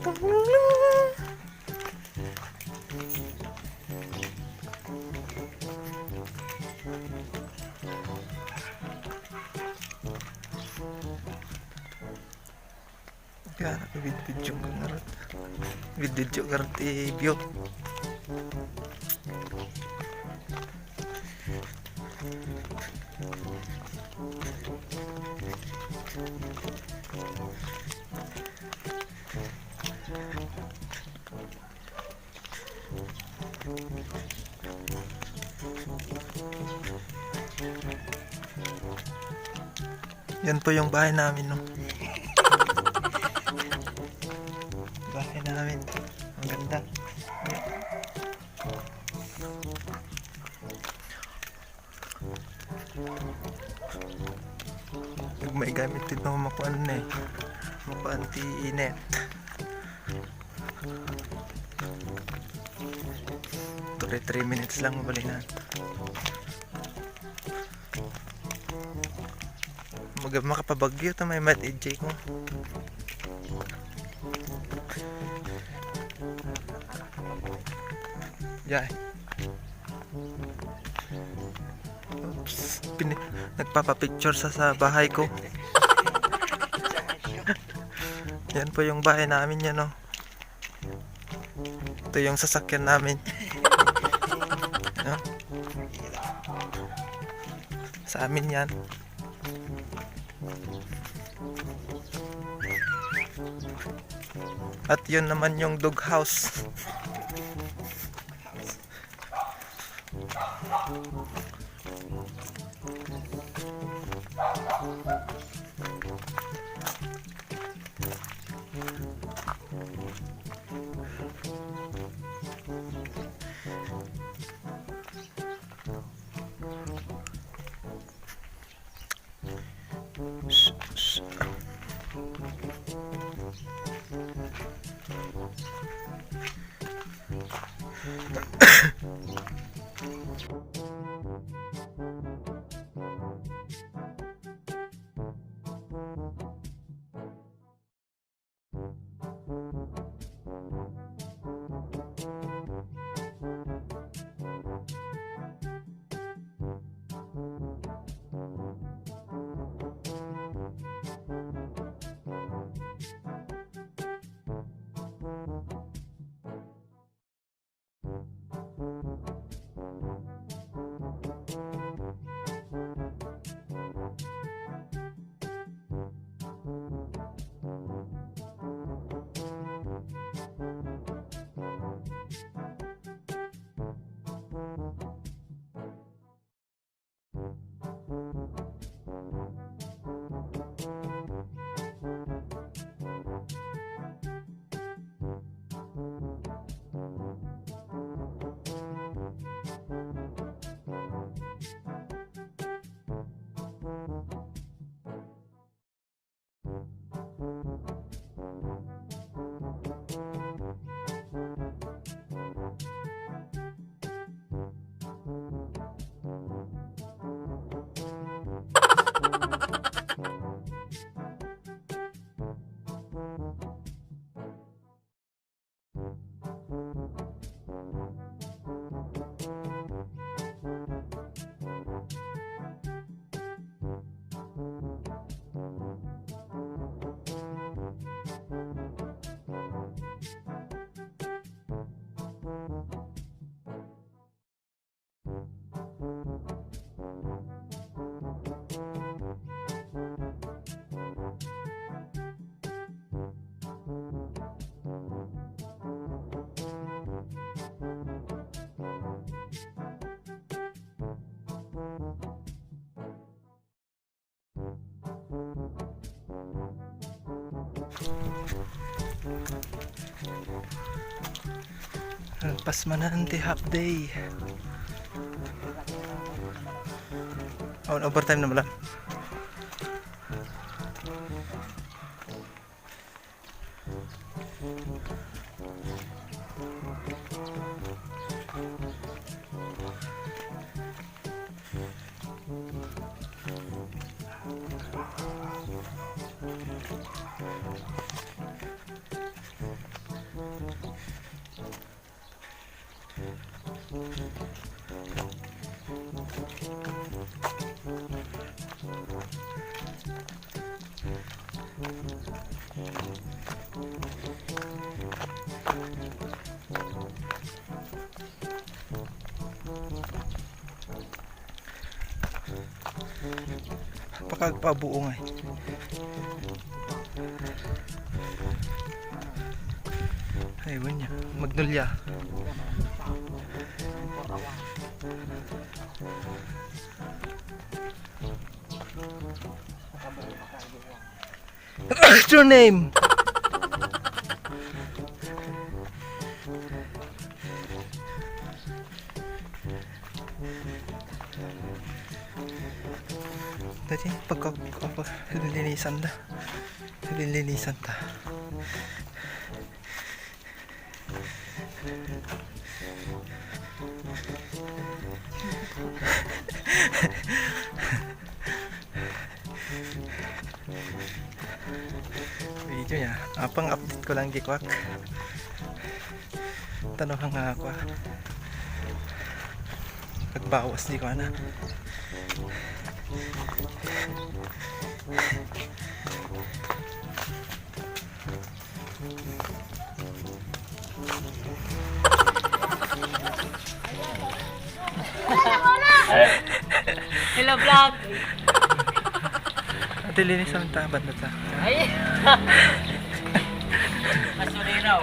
Kaya video ko nga rin. Video ka rin i-view. Yan po yung bahay namin, no? Bahay namin. Ang ganda. May gamit din ako makuan na eh. Maku-anti-init. Tuloy 3 minutes lang mabalik na. Makapabagyo ito, may mat EJ ko. Yay. Oops. Nagpapapicture sa bahay ko. Yan po yung bahay namin yan, no? Ito yung sasakyan namin. No? Sa amin yan. At yun naman yung dog house. Pas mananti half day. Oh, overtime na pala. Pakagpabuo nga eh. Ayun niya, Magnolia. What's your name? Dati lilinisan ta. Lilinisan ta. Video niya. Apang update ko lang gikwak. Tanong nga ako. Nagbawas di ko na. Hello vlog. Ate linis ang tabat na ta. Ay. Masuriraw.